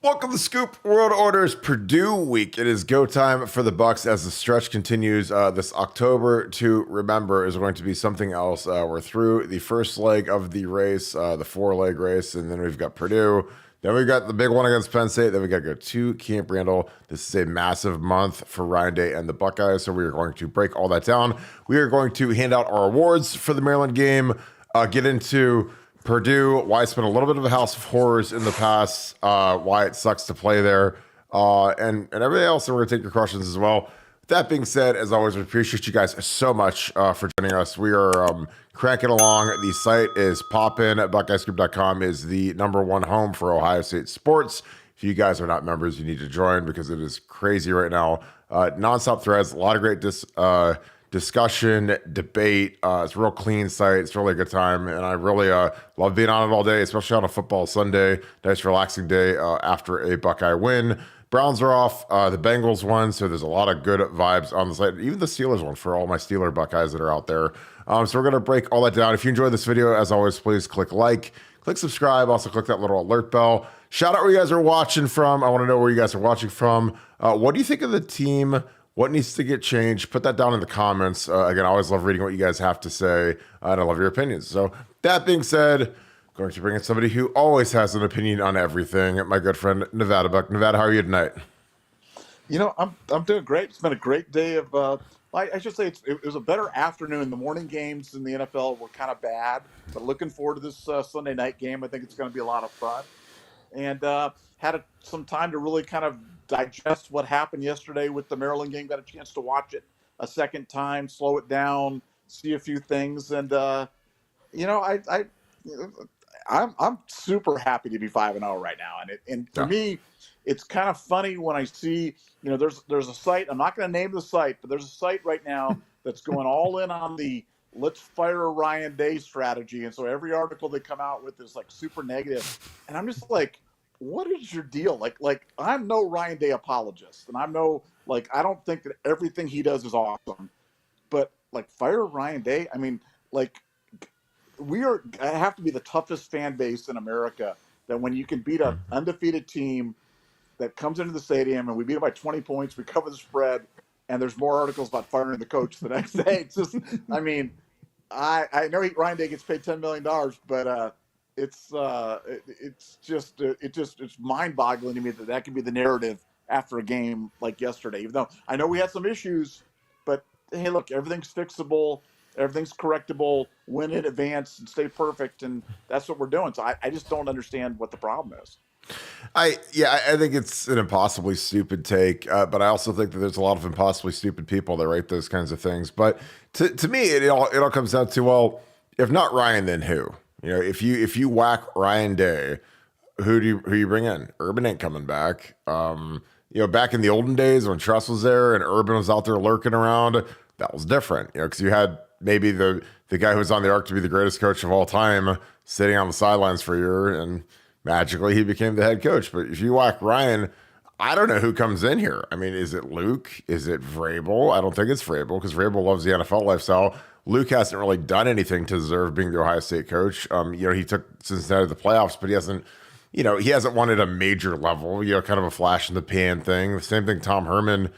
Welcome to Scoop World Orders Purdue week. It is go time for the Bucks as the stretch continues. This October to remember is going to be something else. We're through the first leg of the race, the 4-leg race, and then we've got Purdue. Then we've got the big one against Penn State. Then we got to go to Camp Randall. This is a massive month for Ryan Day and the Buckeyes, so we are going to break all that down. We are going to hand out our awards for the Maryland game, get into Purdue, why it's been a little bit of a house of horrors in the past, why it sucks to play there, and everything else. And we're going to take your questions as well. With that being said, as always, we appreciate you guys so much for joining us. We are cranking along. The site is poppin. BuckeyeScoop.com is the #1 home for Ohio State sports. If you guys are not members, you need to join because it is crazy right now. Nonstop threads, a lot of great discussion, debate. It's a real clean site. It's really a good time, and I really love being on it all day, especially on a football Sunday. Nice, relaxing day after a Buckeye win. Browns are off. The Bengals won, so there's a lot of good vibes on the site. Even the Steelers won for all my Steeler Buckeyes that are out there. So we're going to break all that down. If you enjoyed this video, as always, please click like, click subscribe. Also, click that little alert bell. Shout out where you guys are watching from. I want to know where you guys are watching from. What do you think of the team? What needs to get changed? Put that down in the comments. Again, I always love reading what you guys have to say, and I love your opinions. So that being said, I'm going to bring in somebody who always has an opinion on everything. My good friend, Nevada Buck. Nevada, how are you tonight? You know, I'm doing great. It's been a great day of. I should say it was a better afternoon. The morning games in the NFL were kind of bad, but looking forward to this Sunday night game. I think it's going to be a lot of fun, and had some time to really kind of digest what happened yesterday with the Maryland game. Got a chance to watch it a second time, slow it down, see a few things, and you know, I'm super happy to be 5-0 right now, and for me, it's kind of funny when I see, you know, there's a site. I'm not going to name the site, but there's a site right now that's going all in on the let's fire Ryan Day strategy, and so every article they come out with is like super negative, and I'm just like, what is your deal? Like I'm no Ryan Day apologist, and I'm no, like, I don't think that everything he does is awesome, but like, fire Ryan Day. I mean, like, I have to be the toughest fan base in America, that when you can beat an undefeated team that comes into the stadium and we beat them by 20 points, we cover the spread, and there's more articles about firing the coach the next day. It's just, I mean, I know Ryan Day gets paid $10 million, but it's mind-boggling to me that could be the narrative after a game like yesterday. Even though I know we had some issues, but hey, look, everything's fixable, everything's correctable. Win in advance and stay perfect, and that's what we're doing. So I just don't understand what the problem is. I think it's an impossibly stupid take, but I also think that there's a lot of impossibly stupid people that write those kinds of things. But to me, it all comes down to, well, if not Ryan, then who? You know, if you whack Ryan Day, who you bring in? Urban ain't coming back. You know, back in the olden days when Truss was there and Urban was out there lurking around, that was different. You know, because you had maybe the guy who was on the arc to be the greatest coach of all time sitting on the sidelines for a year, and magically he became the head coach. But if you whack Ryan, I don't know who comes in here. I mean, is it Luke? Is it Vrabel? I don't think it's Vrabel, because Vrabel loves the NFL lifestyle. Luke hasn't really done anything to deserve being the Ohio State coach. You know, he took Cincinnati to the playoffs, but he hasn't won at a major level. You know, kind of a flash in the pan thing. The same thing Tom Herman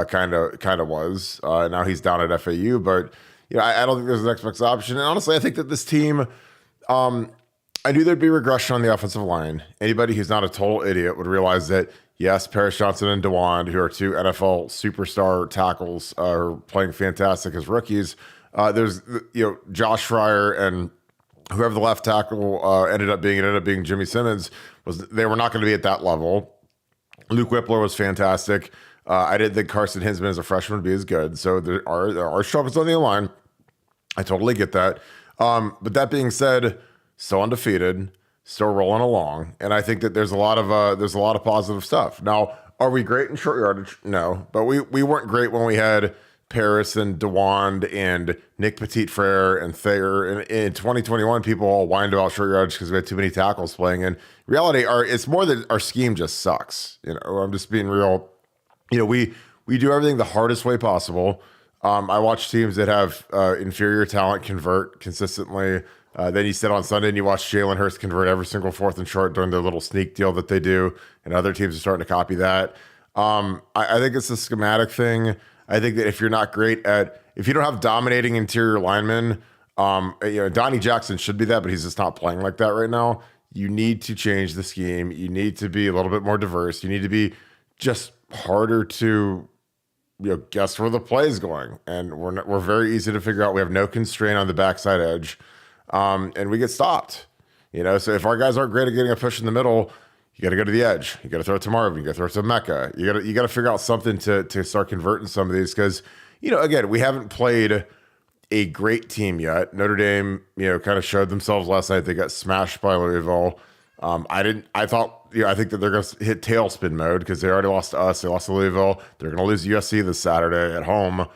kind of was. Now he's down at FAU, but you know, I don't think there's an Xbox option. And honestly, I think that this team, I knew there'd be regression on the offensive line. Anybody who's not a total idiot would realize that, yes, Paris Johnson and DeWand, who are two NFL superstar tackles, are playing fantastic as rookies. There's, you know, Josh Fryer and whoever the left tackle ended up being Jimmy Simmons. They were not going to be at that level. Luke Whippler was fantastic. I didn't think Carson Hinsman as a freshman would be as good. So there are struggles on the line. I totally get that. But that being said, still undefeated, still rolling along, and I think that there's a lot of positive stuff. Now, are we great in short yardage? No, but we weren't great when we had Paris and DeWand and Nick Petit-Frere and Thayer. In 2021, people all whined about short yardage because we had too many tackles playing. In reality, it's more that our scheme just sucks. You know, I'm just being real. You know, we do everything the hardest way possible. I watch teams that have inferior talent convert consistently. Then you sit on Sunday and you watch Jalen Hurts convert every single fourth and short during their little sneak deal that they do, and other teams are starting to copy that. I think it's a schematic thing. I think that if you're not great if you don't have dominating interior linemen, Donnie Jackson should be that, but he's just not playing like that right now. You need to change the scheme. You need to be a little bit more diverse. You need to be just harder to guess where the play is going. And we're very easy to figure out. We have no constraint on the backside edge, and we get stopped. So if our guys aren't great at getting a push in the middle, you got to go to the edge. You got to throw it to Marvin. You got to throw it to Mecca. You got to figure out something to start converting some of these because again, we haven't played a great team yet. Notre Dame, kind of showed themselves last night. They got smashed by Louisville. I think that they're going to hit tailspin mode because they already lost to us. They lost to Louisville. They're going to lose USC this Saturday at home.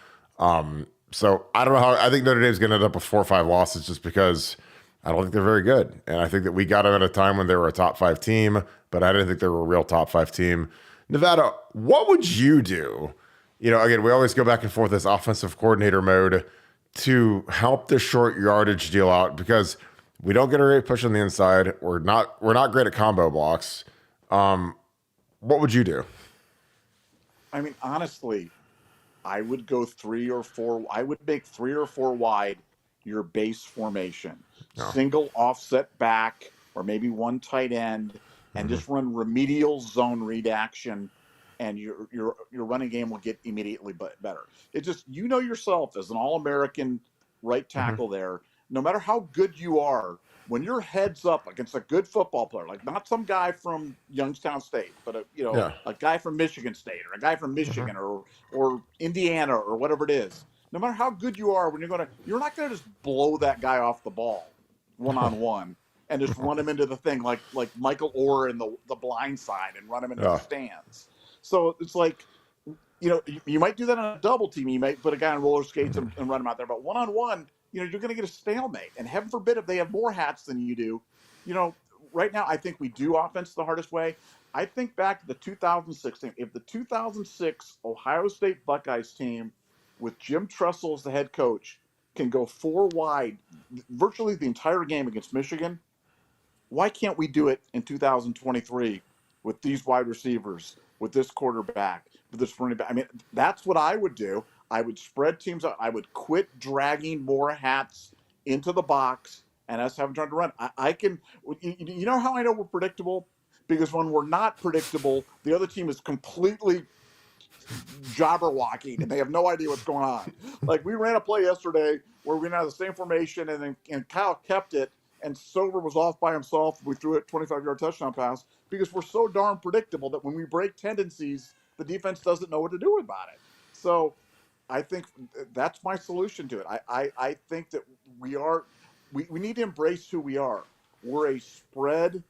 So I don't know I think Notre Dame's going to end up with 4 or 5 losses just because I don't think they're very good. And I think that we got them at a time when they were a top 5 team, but I didn't think they were a real top 5 team. Nevada, what would you do? Again, we always go back and forth this offensive coordinator mode to help the short yardage deal out because we don't get a great push on the inside. We're not great at combo blocks. What would you do? I mean, honestly, I would go 3 or 4. I would make 3 or 4 wide your base formation. No. Single offset back or maybe one tight end and just run remedial zone read action, and your running game will get immediately better. It just, yourself as an All-American right tackle there, no matter how good you are, when your head's up against a good football player, like not some guy from Youngstown State, but a guy from Michigan State or a guy from Michigan or Indiana or whatever it is, no matter how good you are, you're not going to just blow that guy off the ball one-on-one and just run him into the thing like Michael Orr in the blind side and run him into the stands. So it's like, you might do that on a double team. You might put a guy on roller skates and run him out there. But one-on-one, you're going to get a stalemate. And heaven forbid if they have more hats than you do. Right now, I think we do offense the hardest way. I think back to the 2006 team. If the 2006 Ohio State Buckeyes team with Jim Tressel as the head coach can go 4 wide virtually the entire game against Michigan, why can't we do it in 2023 with these wide receivers, with this quarterback, with this running back? I mean, that's what I would do. I would spread teams out. I would quit dragging more hats into the box and us having time to run. I can, how I know we're predictable? Because when we're not predictable, the other team is completely jabberwocking and they have no idea what's going on. Like we ran a play yesterday where we had the same formation and Kyle kept it and Silver was off by himself. We threw a 25-yard touchdown pass because we're so darn predictable that when we break tendencies, the defense doesn't know what to do about it. So I think that's my solution to it. I think that we need to embrace who we are. We're a spread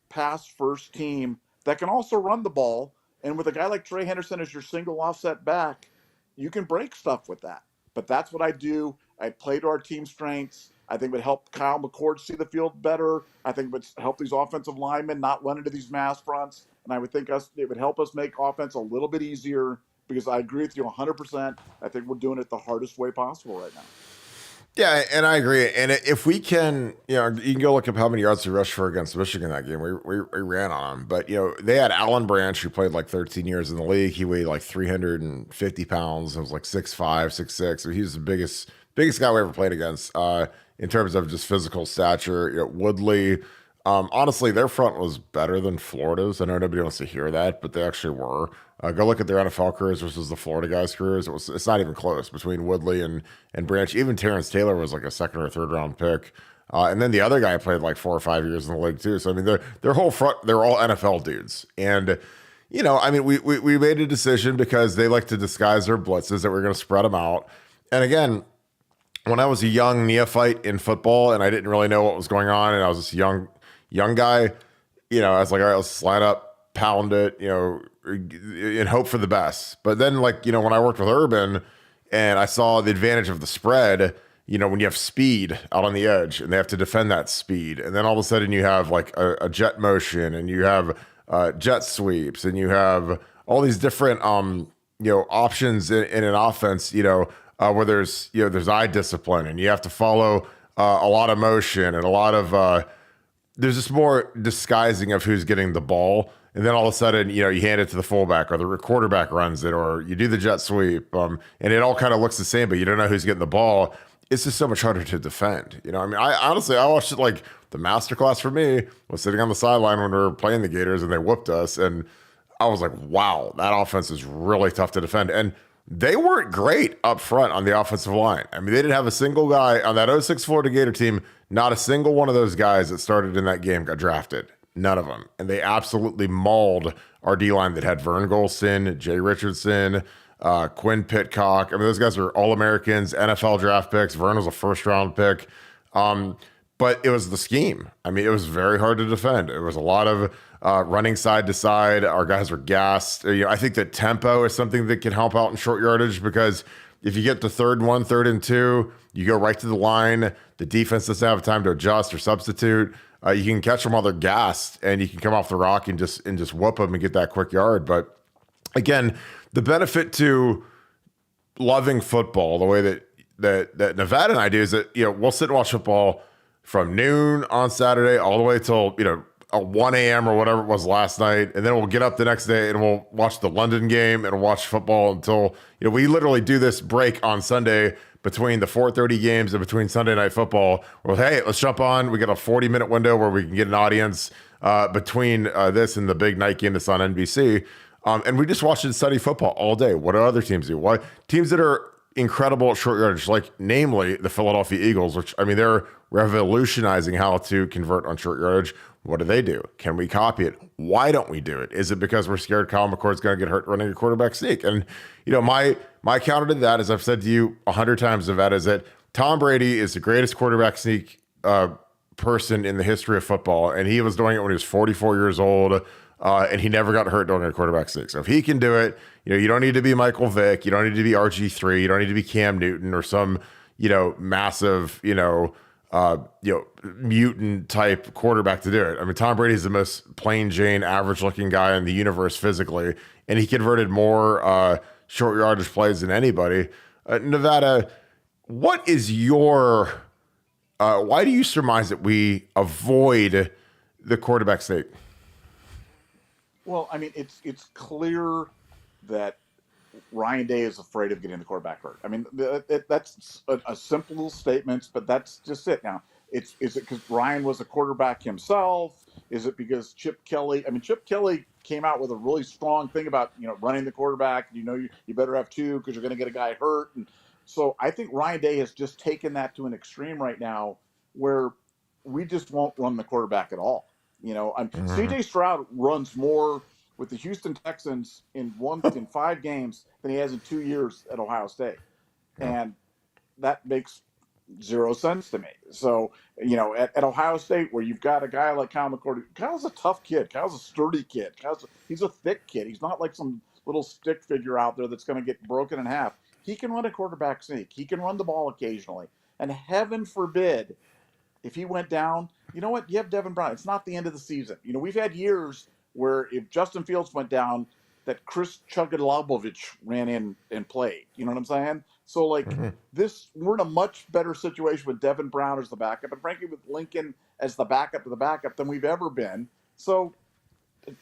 pass first team that can also run the ball. And with a guy like Trey Henderson as your single offset back, you can break stuff with that. But that's what I do. I play to our team strengths. I think it would help Kyle McCord see the field better. I think it would help these offensive linemen not run into these mass fronts. And I would think it would help us make offense a little bit easier because I agree with you 100%. I think we're doing it the hardest way possible right now. Yeah, and I agree. And if we can, you can go look up how many yards we rushed for against Michigan that game. We ran on them. But, they had Alan Branch, who played like 13 years in the league. He weighed like 350 pounds. It was like 6'5", 6'6". So he was the biggest guy we ever played against in terms of just physical stature. Woodley, honestly, their front was better than Florida's. I know nobody wants to hear that, but they actually were. Go look at their NFL careers versus the Florida guys' careers. It's not even close between Woodley and Branch. Even Terrence Taylor was like a 2nd or 3rd round pick. And then the other guy played like 4 or 5 years in the league too. So, I mean, their whole front, they're all NFL dudes. And, we made a decision because they like to disguise their blitzes that we're going to spread them out. And again, when I was a young neophyte in football and I didn't really know what was going on and I was this young guy, I was like, all right, let's slide up, pound it, and hope for the best. But then when I worked with Urban and I saw the advantage of the spread, when you have speed out on the edge and they have to defend that speed. And then all of a sudden you have like a jet motion and you have jet sweeps and you have all these different, options in an offense, where there's eye discipline and you have to follow a lot of motion and a lot of there's just more disguising of who's getting the ball. And then all of a sudden, you hand it to the fullback or the quarterback runs it, or you do the jet sweep. And it all kind of looks the same, but you don't know who's getting the ball. It's just so much harder to defend. I mean, I honestly, I watched it like the masterclass for me was sitting on the sideline when we were playing the Gators and they whooped us. And I was like, wow, that offense is really tough to defend. And they weren't great up front on the offensive line. I mean, they didn't have a single guy on that '06 Florida Gator team. Not a single one of those guys that started in that game got drafted. None of them. And they absolutely mauled our D-line that had Vern Golston, Jay Richardson, Quinn Pitcock. I mean, those guys are All-Americans, NFL draft picks. Vern was a first-round pick. But it was the scheme. I mean, it was very hard to defend. It was a lot of running side to side. Our guys were gassed. I think that tempo is something that can help out in short yardage, because if you get to 3rd and 1, 3rd and 2, you go right to the line. The defense doesn't have time to adjust or substitute. You can catch them while they're gassed, and you can come off the rock and just whoop them and get that quick yard. But again, the benefit to loving football, the way that Nevada and I do, is that we'll sit and watch football from noon on Saturday all the way till a 1 a.m. or whatever it was last night, and then we'll get up the next day and we'll watch the London game and watch football until we literally do this break on Sunday between the 4:30 games and between Sunday Night Football. Well, hey, let's jump on. We got a 40-minute window where we can get an audience between this and the big night game that's on NBC, and we just watch and study football all day. What do other teams do? What teams that are incredible at short yardage, like namely the Philadelphia Eagles, which I mean they're revolutionizing how to convert on short yardage. What do? Can we copy it? Why don't we do it? Is it because we're scared Kyle McCord's going to get hurt running a quarterback sneak? And my counter to that, as I've said to you 100 times, of that is that Tom Brady is the greatest quarterback sneak person in the history of football, and he was doing it when he was 44 years old, and he never got hurt doing a quarterback sneak. So if he can do it, you don't need to be Michael Vick, you don't need to be RG3, you don't need to be Cam Newton or some massive mutant type quarterback to do it. I mean, Tom Brady is the most plain Jane, average looking guy in the universe physically, and he converted more short yardage plays than anybody. Nevada, what is your why do you surmise that we avoid the quarterback sneak? Well, I mean, it's clear that Ryan Day is afraid of getting the quarterback hurt. I mean, that's a simple statement, but that's just it. Now, is it because Ryan was a quarterback himself? Is it because Chip Kelly? I mean, Chip Kelly came out with a really strong thing about running the quarterback. You better have two because you're going to get a guy hurt. And so I think Ryan Day has just taken that to an extreme right now, where we just won't run the quarterback at all. C.J. Stroud runs more with the Houston Texans in 5 games than he has in 2 years at Ohio State. And that makes zero sense to me. So, at Ohio State, where you've got a guy like Kyle McCord, Kyle's a tough kid. Kyle's a sturdy kid. He's a thick kid. He's not like some little stick figure out there that's going to get broken in half. He can run a quarterback sneak. He can run the ball occasionally. And heaven forbid, if he went down, you know what? You have Devin Brown. It's not the end of the season. We've had years where if Justin Fields went down, that Chris Chugadlobovich ran in and played. You know what I'm saying? So, we're in a much better situation with Devin Brown as the backup, and frankly with Lincoln as the backup to the backup than we've ever been. So,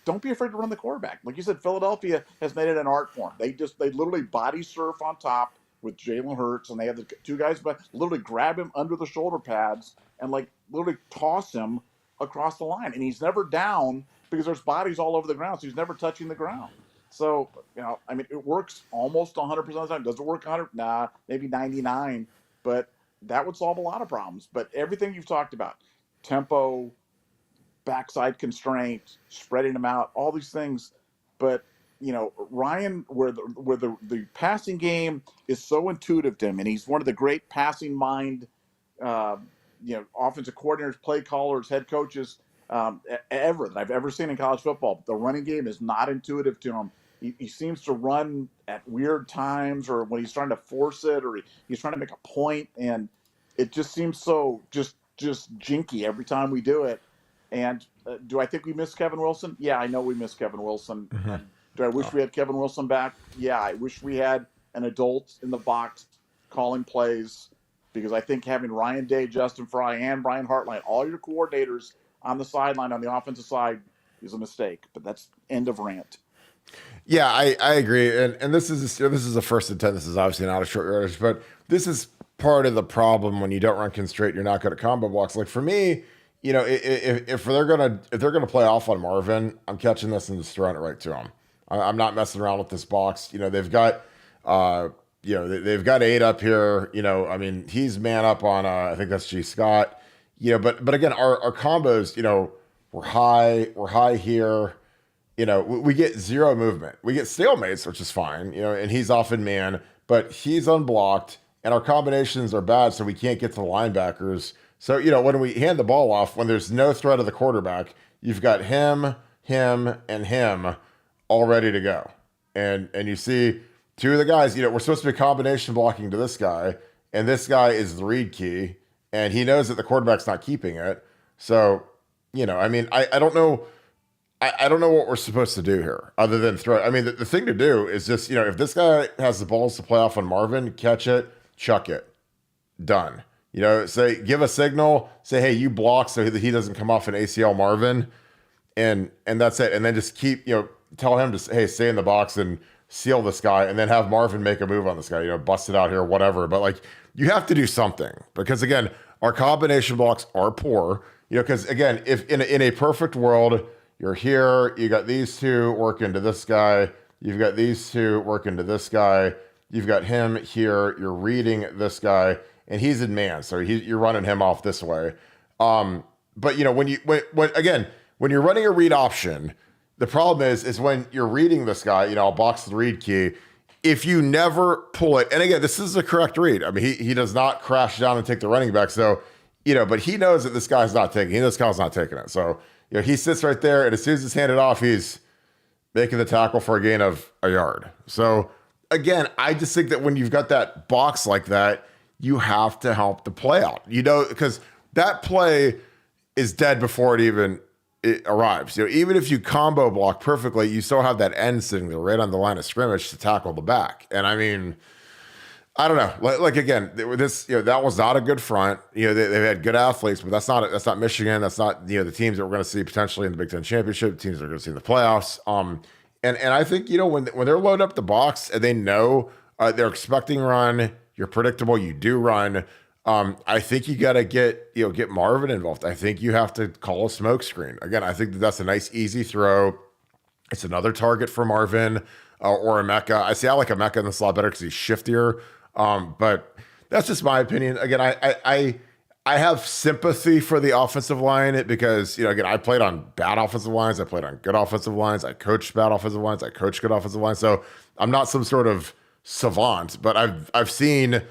don't be afraid to run the quarterback. Like you said, Philadelphia has made it an art form. They literally body surf on top with Jalen Hurts, and they have the two guys, but literally grab him under the shoulder pads and literally toss him across the line. And he's never down because there's bodies all over the ground, so he's never touching the ground. So, I mean, it works almost 100% of the time. Does it work 100? Nah, maybe 99. But that would solve a lot of problems. But everything you've talked about, tempo, backside constraint, spreading them out, all these things. But, Ryan, where the passing game is so intuitive to him, and he's one of the great passing mind, offensive coordinators, play callers, head coaches ever that I've ever seen in college football. The running game is not intuitive to him. He seems to run at weird times, or when he's trying to force it, or he's trying to make a point, and it just seems so just jinky every time we do it. And do I think we miss Kevin Wilson? Yeah, I know we miss Kevin Wilson. Mm-hmm. Do I wish we had Kevin Wilson back? Yeah, I wish we had an adult in the box calling plays. because I think having Ryan Day, Justin Fry, and Brian Hartline, all your coordinators on the sideline on the offensive side, is a mistake. But that's end of rant. Yeah, I agree, and this is a first and 10. This is obviously not a short yardage, but this is part of the problem when you don't run constraint. You're not good at combo blocks. Like for me, if they're gonna play off on Marvin, I'm catching this and just throwing it right to him. I'm not messing around with this box. They've got they've got 8 up here. I mean, he's man up on I think that's G Scott. But again, our combos, we're high here. We get 0 movement. We get stalemates, which is fine, and he's often man, but he's unblocked, and our combinations are bad, so we can't get to the linebackers. So, when we hand the ball off, when there's no threat of the quarterback, you've got him, and him all ready to go. And you see 2 of the guys, we're supposed to be combination blocking to this guy, and this guy is the read key, and he knows that the quarterback's not keeping it. So, I mean, I don't know. I don't know what we're supposed to do here other than throw. I mean, the thing to do is just, if this guy has the balls to play off on Marvin, catch it, chuck it, done. Say, give a signal, say, hey, you block so he doesn't come off an ACL Marvin, and that's it. And then just keep, tell him to, hey, stay in the box and seal this guy, and then have Marvin make a move on this guy, bust it out here, whatever. But like, you have to do something because again, our combination blocks are poor, because again, if in a perfect world, you're here, you got these 2 work into this guy, you've got these 2 work into this guy, you've got him here, you're reading this guy, and he's in man, so you're running him off this way. But when you're running a read option, the problem is when you're reading this guy, I'll box the read key. If you never pull it, and again, this is a correct read. I mean, he does not crash down and take the running back, so but he knows that this guy's not taking. He knows Kyle's not taking it, so. He sits right there, and as soon as it's handed off, he's making the tackle for a gain of a yard. So, again, I just think that when you've got that box like that, you have to help the play out. Because that play is dead before it arrives. Even if you combo block perfectly, you still have that end sitting there right on the line of scrimmage to tackle the back. And I mean, I don't know. Like again, this that was not a good front. They've had good athletes, but that's not Michigan. That's not the teams that we're going to see potentially in the Big Ten championship. Teams that are going to see in the playoffs. And I think when they're loading up the box and they know they're expecting run, you're predictable. You do run. I think you got to get Marvin involved. I think you have to call a smoke screen. Again, I think that's a nice easy throw. It's another target for Marvin or Emeka. I like Emeka in this a lot better because he's shiftier. But that's just my opinion. Again, I have sympathy for the offensive line because, again, I played on bad offensive lines. I played on good offensive lines. I coached bad offensive lines. I coached good offensive lines. So I'm not some sort of savant, but I've seen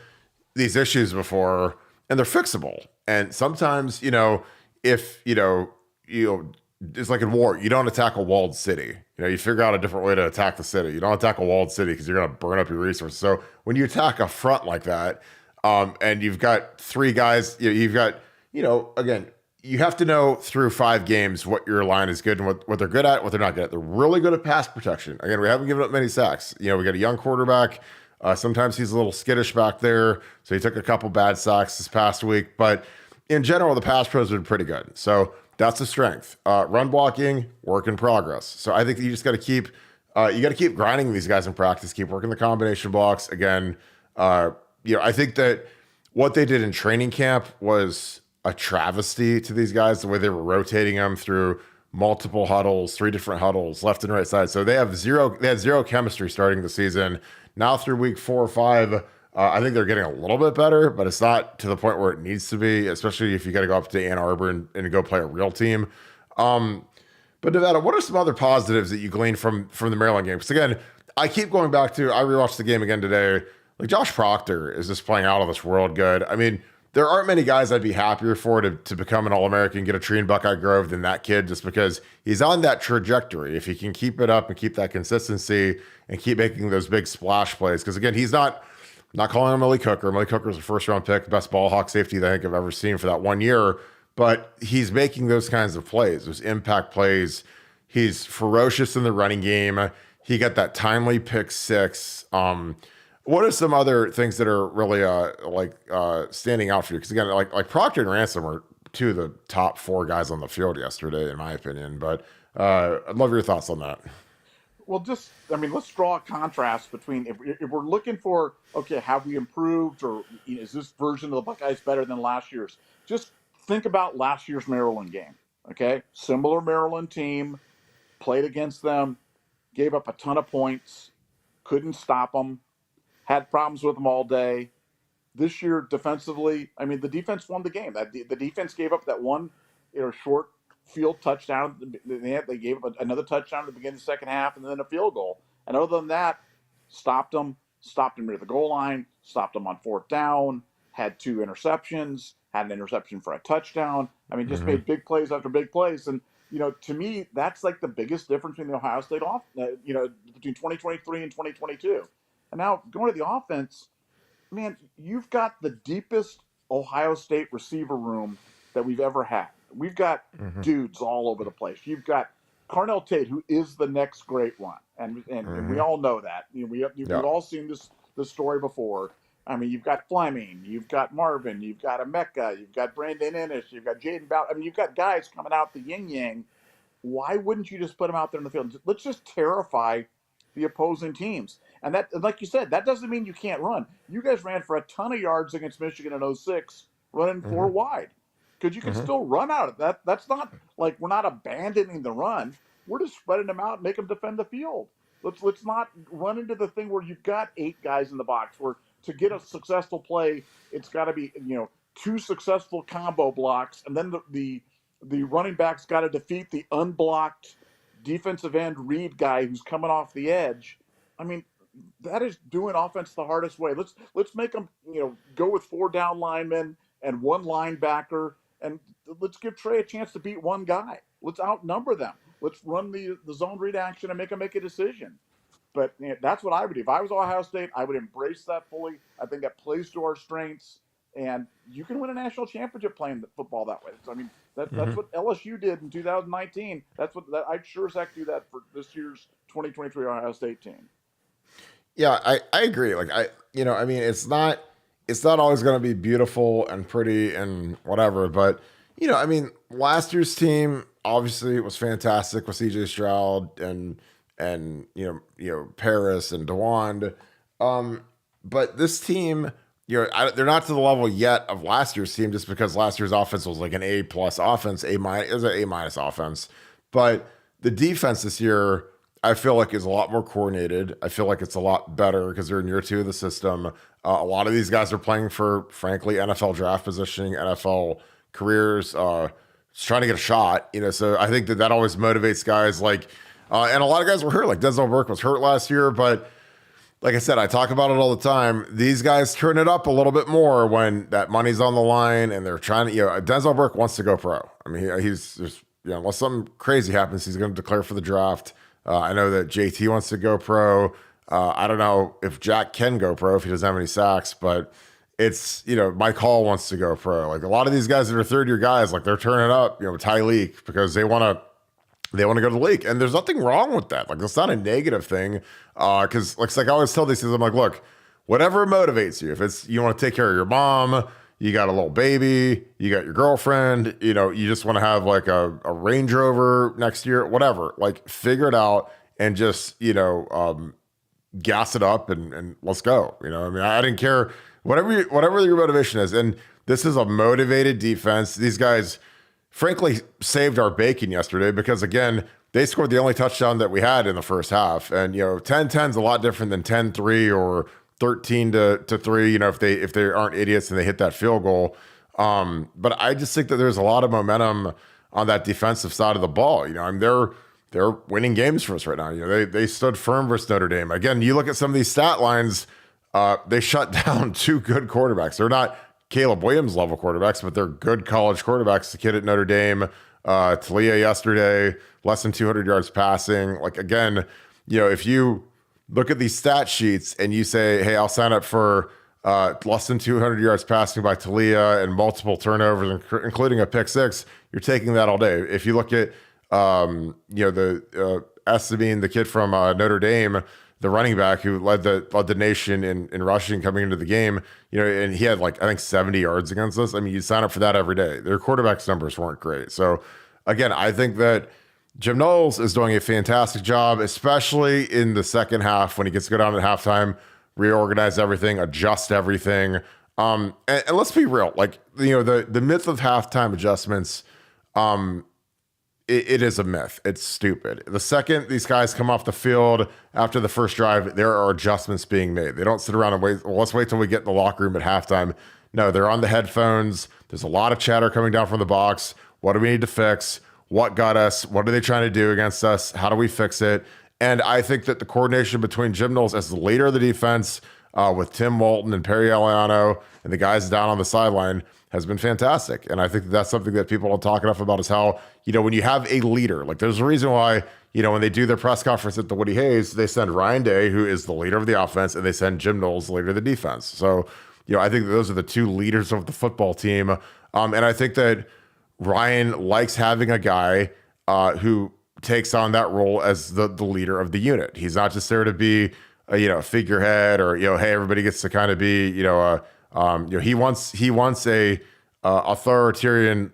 these issues before and they're fixable. And sometimes, if, it's like in war, you don't attack a walled city. You figure out a different way to attack the city. You don't attack a walled city because you're going to burn up your resources. So when you attack a front like that, and you've got 3 guys, you've got, again, you have to know through 5 games what your line is good and what they're good at, what they're not good at. They're really good at pass protection. Again, we haven't given up many sacks. We got a young quarterback. Sometimes he's a little skittish back there. So he took a couple bad sacks this past week. But in general, the pass pros have been pretty good. So that's a strength. Run blocking, work in progress. So I think you just got to keep grinding these guys in practice, keep working the combination blocks. Again, I think that what they did in training camp was a travesty to these guys, the way they were rotating them through multiple huddles, 3 different huddles, left and right side. So they had zero chemistry starting the season. Now through week 4 or 5, I think they're getting a little bit better, but it's not to the point where it needs to be, especially if you got to go up to Ann Arbor and go play a real team. But Nevada, what are some other positives that you gleaned from the Maryland game? Because again, I keep going back to, I rewatched the game again today. Like Josh Proctor is just playing out of this world good. I mean, there aren't many guys I'd be happier for to become an All-American, get a tree in Buckeye Grove than that kid, just because he's on that trajectory. If he can keep it up and keep that consistency and keep making those big splash plays. Because again, he's not calling him Malik Hooker. Malik Hooker was a first-round pick, best ball hawk safety that I think I've ever seen for that 1 year. But he's making those kinds of plays, those impact plays. He's ferocious in the running game. He got that timely pick 6. what are some other things that are really standing out for you? Because again, like Proctor and Ransom were two of the top four guys on the field yesterday, in my opinion. But I'd love your thoughts on that. Well, let's draw a contrast between if we're looking for, okay, have we improved, or is this version of the Buckeyes better than last year's? Just think about last year's Maryland game. Okay, similar Maryland team, played against them, gave up a ton of points, couldn't stop them, had problems with them all day. This year, defensively, I mean, the defense won the game. The defense gave up that one, short field touchdown. They gave up another touchdown at the beginning of the second half, and then a field goal. And other than that, stopped them near the goal line, stopped them on fourth down, had two interceptions, had an interception for a touchdown. I mean, just made big plays after big plays. And to me, that's like the biggest difference between the Ohio State between 2023 and 2022. And now going to the offense, man, you've got the deepest Ohio State receiver room that we've ever had. We've got dudes all over the place. You've got Carnell Tate, who is the next great one, and we all know that. We've all seen this story before. I mean, you've got Fleming, you've got Marvin, you've got Emeka, you've got Brandon Ennis, you've got Jaden Bowden. I mean, you've got guys coming out the yin yang. Why wouldn't you just put them out there in the field? Let's just terrify the opposing teams. And that, like you said, that doesn't mean you can't run. You guys ran for a ton of yards against Michigan in 06, running four wide. Because you can still run out of that. That's not like we're not abandoning the run. We're just spreading them out and make them defend the field. Let's not run into the thing where you've got 8 guys in the box where to get a successful play, it's got to be 2 successful combo blocks, and then the running back's got to defeat the unblocked defensive end read guy who's coming off the edge. I mean, that is doing offense the hardest way. Let's make them go with 4 down linemen and 1 linebacker, and let's give Trey a chance to beat 1 guy. Let's outnumber them. Let's run the zone read action and make them make a decision. But that's what I would do. If I was Ohio State, I would embrace that fully. I think that plays to our strengths, and you can win a national championship playing football that way. So, I mean, that's what LSU did in 2019. I'd sure as heck do that for this year's 2023 Ohio State team. Yeah, I agree. Like I mean, it's not always going to be beautiful and pretty and whatever, but I mean, last year's team obviously was fantastic with CJ Stroud and Paris and DeWand. But this team, they're not to the level yet of last year's team, just because last year's offense was like an A+ offense, it was an A- offense. But the defense this year, I feel like is a lot more coordinated. I feel like it's a lot better because they're in year 2 of the system. A lot of these guys are playing for, frankly, NFL draft positioning, NFL careers, just trying to get a shot. So I think that always motivates guys. Like, and a lot of guys were hurt. Like Denzel Burke was hurt last year, but like I said, I talk about it all the time. These guys turn it up a little bit more when that money's on the line and they're trying to. Denzel Burke wants to go pro. I mean, he's just unless something crazy happens, he's going to declare for the draft. I know that JT wants to go pro. I don't know if Jack can go pro if he doesn't have any sacks, but it's, Mike Hall wants to go pro. Like a lot of these guys that are 3rd-year guys, like they're turning up, Tyleek, because they want to go to the league. And there's nothing wrong with that. Like that's not a negative thing. Because like I always tell these kids, I'm like, look, whatever motivates you, if it's you want to take care of your mom, you got a little baby, you got your girlfriend, you just want to have like a Range Rover next year, whatever, like figure it out and just, gas it up and let's go. I mean, I didn't care whatever your motivation is. And this is a motivated defense. These guys, frankly, saved our bacon yesterday because, again, they scored the only touchdown that we had in the first half. And, 10-10 is a lot different than 10-3 or 13-3, if they aren't idiots and they hit that field goal. But I just think that there's a lot of momentum on that defensive side of the ball. I mean, they're winning games for us right now. They stood firm versus Notre Dame. Again, you look at some of these stat lines, they shut down 2 good quarterbacks. They're not Caleb Williams level quarterbacks, but they're good college quarterbacks. The kid at Notre Dame, Talia yesterday, less than 200 yards passing. Like, again, if you look at these stat sheets and you say, hey, I'll sign up for less than 200 yards passing by Talia and multiple turnovers, including a pick 6, you're taking that all day. If you look at, the Estabine, the kid from Notre Dame, the running back who led the nation in rushing coming into the game, and he had like I think 70 yards against us. I mean, you sign up for that every day. Their quarterback's numbers weren't great. So again, I think that Jim Knowles is doing a fantastic job, especially in the second half when he gets to go down at halftime, reorganize everything, adjust everything. And let's be real, like the myth of halftime adjustments, it is a myth. It's stupid. The second these guys come off the field after the first drive, there are adjustments being made. They don't sit around and wait. Well, let's wait till we get in the locker room at halftime. No, they're on the headphones. There's a lot of chatter coming down from the box. What do we need to fix? What got us? What are they trying to do against us? How do we fix it? And I think that the coordination between Jim Knowles as the leader of the defense, with Tim Walton and Perry Eliano and the guys down on the sideline has been fantastic. And I think that's something that people don't talk enough about is how, when you have a leader, like there's a reason why, when they do their press conference at the Woody Hayes, they send Ryan Day, who is the leader of the offense, and they send Jim Knowles, the leader of the defense. So, I think that those are the two leaders of the football team. And I think that Ryan likes having a guy who takes on that role as the leader of the unit. He's not just there to be a figurehead or hey, everybody gets to kind of be he wants a authoritarian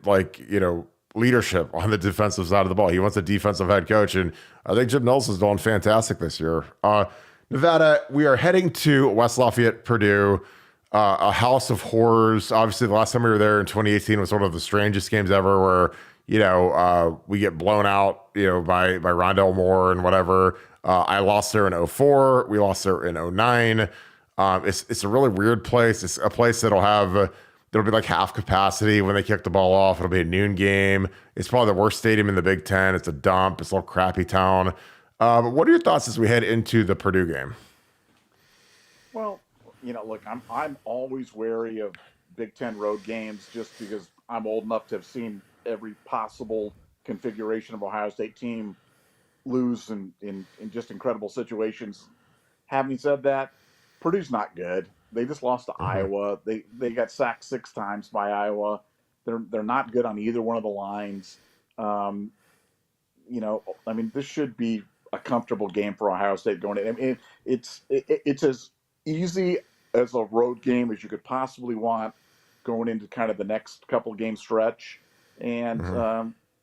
leadership on the defensive side of the ball. He wants a defensive head coach, and I think Jim Knowles is doing fantastic this year. Nevada, we are heading to West Lafayette, Purdue. A house of horrors. Obviously, the last time we were there in 2018 was one of the strangest games ever where, we get blown out, by Rondell Moore and whatever. I lost there in 2004. We lost there in 2009. It's a really weird place. It's a place that'll be like half capacity when they kick the ball off. It'll be a noon game. It's probably the worst stadium in the Big Ten. It's a dump. It's a little crappy town. But what are your thoughts as we head into the Purdue game? Well, look, I'm always wary of Big Ten road games just because I'm old enough to have seen every possible configuration of Ohio State team lose in just incredible situations. Having said that, Purdue's not good. They just lost to Iowa. They got sacked 6 times by Iowa. They're not good on either one of the lines. This should be a comfortable game for Ohio State going in. I mean, it's as easy as a road game as you could possibly want going into kind of the next couple game stretch. And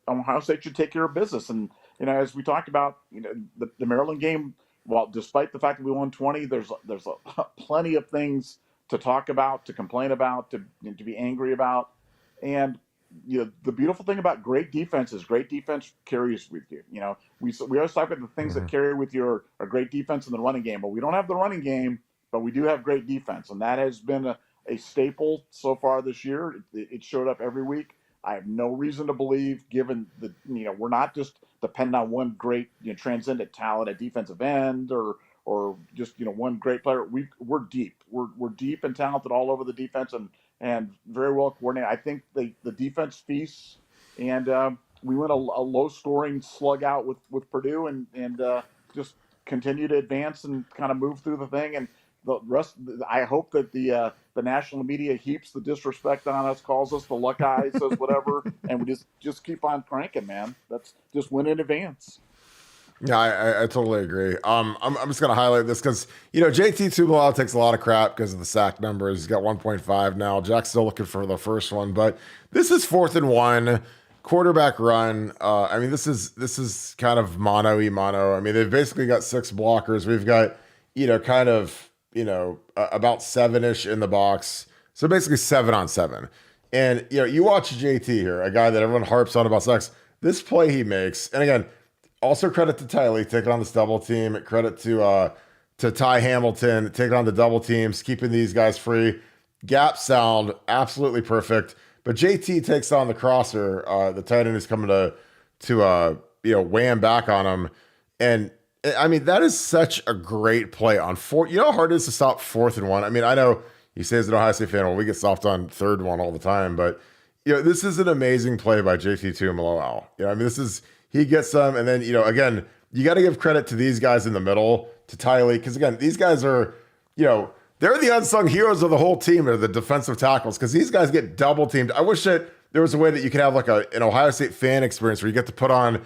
Ohio State should take care of business. And, as we talked about, the Maryland game, well, despite the fact that we won 20, there's plenty of things to talk about, to complain about, to be angry about. And, the beautiful thing about great defense is great defense carries with you. We always talk about the things that carry with you are great defense in the running game, but we don't have the running game, but we do have great defense. And that has been a staple so far this year. It showed up every week. I have no reason to believe, given we're not just dependent on one great transcendent talent at defensive end or just one great player. We're deep. We're deep and talented all over the defense and very well coordinated. I think the defense feasts, and we went a low scoring slug out with Purdue and just continue to advance and kind of move through the thing. And the rest, I hope that the national media heaps the disrespect on us, calls us the luck eyes, says whatever, and we just keep on cranking, man. That's just win in advance. Yeah, I totally agree. I'm just going to highlight this because, JT Tuimoloau takes a lot of crap because of the sack numbers. He's got 1.5 now. Jack's still looking for the first one, but this is 4th and 1, quarterback run. This is kind of mano-y-mano. They've basically got 6 blockers. We've got, about 7-ish in the box. So basically 7 on 7. And, you watch JT here, a guy that everyone harps on about sacks. This play he makes, and again, also credit to Tylee taking on this double team. Credit to Ty Hamilton taking on the double teams, keeping these guys free. Gap sound absolutely perfect. But JT takes on the crosser, the tight end who's coming to wham back on him. And that is such a great play on 4. You know how hard it is to stop 4th and 1? I know you say as an Ohio State fan, well, we get soft on 3rd one all the time, but this is an amazing play by JT Tuimoloau. He gets them, and then, again, you got to give credit to these guys in the middle, to Tylee, because, again, these guys are, they're the unsung heroes of the whole team, or the defensive tackles, because these guys get double teamed. I wish that there was a way that you could have, like, an Ohio State fan experience where you get to put on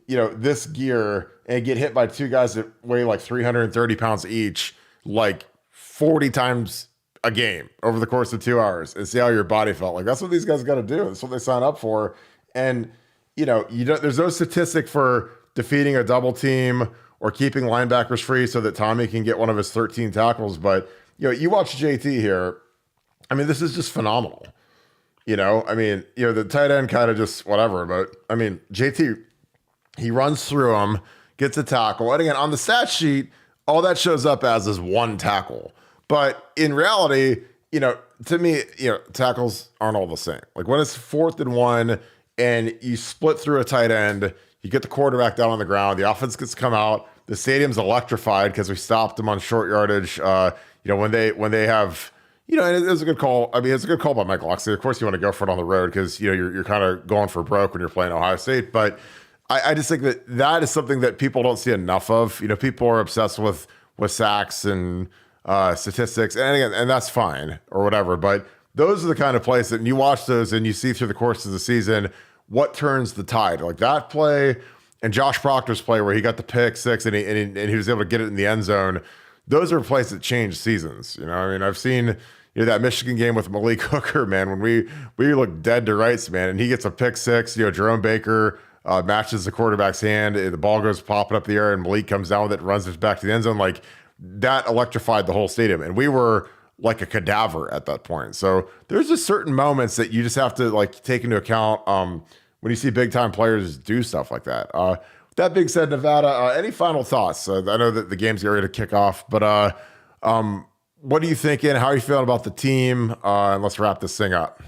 this gear and get hit by two guys that weigh like 330 pounds each, like 40 times a game over the course of 2 hours and see how your body felt. Like that's what these guys got to do. That's what they sign up for. And, there's no statistic for defeating a double team or keeping linebackers free so that Tommy can get one of his 13 tackles. But, you watch JT here. I mean, this is just phenomenal. The tight end kind of just whatever. But, I mean, JT, he runs through him, gets a tackle. And again, on the stat sheet, all that shows up as is one tackle. But in reality, to me, tackles aren't all the same. Like when it's 4th and 1 and you split through a tight end, you get the quarterback down on the ground, the offense gets to come out, the stadium's electrified because we stopped them on short yardage. When they have, and it was a good call. I mean, it's a good call by Mike Locksley. Of course, you want to go for it on the road because you're kind of going for broke when you're playing Ohio State. But I just think that is something that people don't see enough of. People are obsessed with sacks and statistics, and again, and that's fine or whatever. But those are the kind of plays that you watch those and you see through the course of the season what turns the tide. Like that play and Josh Proctor's play where he got the pick six and he was able to get it in the end zone. Those are plays that change seasons. I mean, I've seen that Michigan game with Malik Hooker, man, when we look dead to rights, man, and he gets a pick six. Jerome Baker matches the quarterback's hand. The ball goes popping up the air, and Malik comes down with it, runs it back to the end zone. Like that electrified the whole stadium, and we were like a cadaver at that point. So there's just certain moments that you just have to like take into account when you see big time players do stuff like that. That being said, Nevada, any final thoughts? I know that the game's getting ready to kick off, but what are you thinking? How are you feeling about the team? And let's wrap this thing up.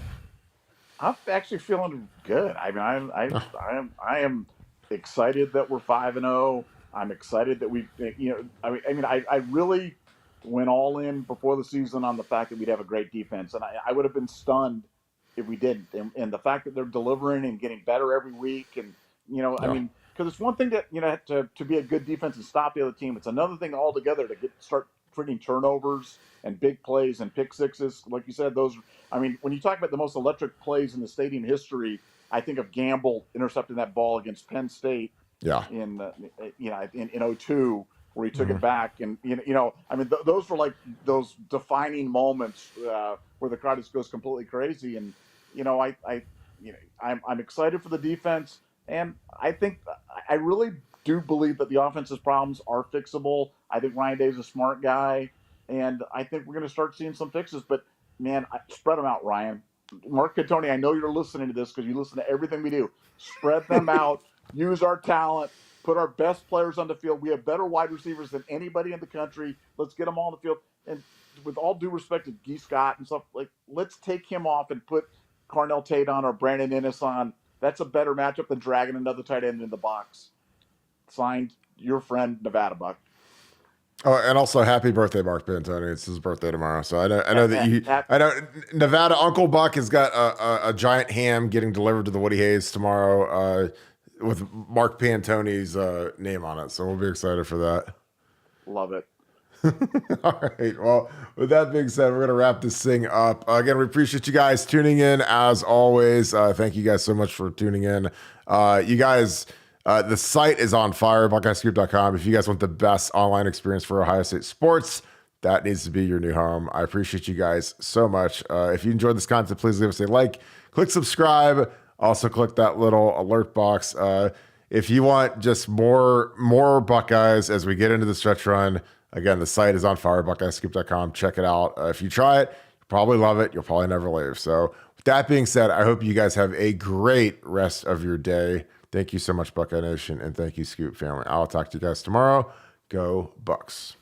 I'm actually feeling good. I mean, I am excited that we're 5-0. I'm excited that I really went all in before the season on the fact that we'd have a great defense, and I would have been stunned if we didn't. And the fact that they're delivering and getting better every week, and I mean, because it's one thing to be a good defense and stop the other team. It's another thing altogether to start treating turnovers and big plays and pick sixes, like you said. Those, I mean, when you talk about the most electric plays in the stadium history, I think of Gamble intercepting that ball against Penn State. Yeah. In 02, where he took it back, and I mean, those were like those defining moments where the crowd just goes completely crazy. And I'm excited for the defense, and I really do believe that the offense's problems are fixable. I think Ryan Day's a smart guy, and I think we're going to start seeing some fixes. But man, spread them out, Ryan. Mark Cantoni, I know you're listening to this because you listen to everything we do. Spread them out. Use our talent. Put our best players on the field. We have better wide receivers than anybody in the country. Let's get them all on the field. And with all due respect to Gee Scott and stuff, like, let's take him off and put Carnell Tate on or Brandon Innes on. That's a better matchup than dragging another tight end in the box. Signed, your friend, Nevada Buck. Oh, and also happy birthday, Mark Pantoni. It's his birthday tomorrow. So I know Nevada Uncle Buck has got a giant ham getting delivered to the Woody Hayes tomorrow with Mark Pantoni's name on it. So we'll be excited for that. Love it. All right. Well, with that being said, we're going to wrap this thing up. Again, we appreciate you guys tuning in as always. Thank you guys so much for tuning in. You guys, the site is on fire, BuckeyeScoop.com. If you guys want the best online experience for Ohio State sports, that needs to be your new home. I appreciate you guys so much. If you enjoyed this content, please leave us a like, click subscribe. Also click that little alert box. If you want just more Buckeyes as we get into the stretch run, again, the site is on fire, BuckeyeScoop.com. Check it out. If you try it, you'll probably love it. You'll probably never leave. So with that being said, I hope you guys have a great rest of your day. Thank you so much, Buckeye Nation, and thank you, Scoop family. I'll talk to you guys tomorrow. Go Bucks.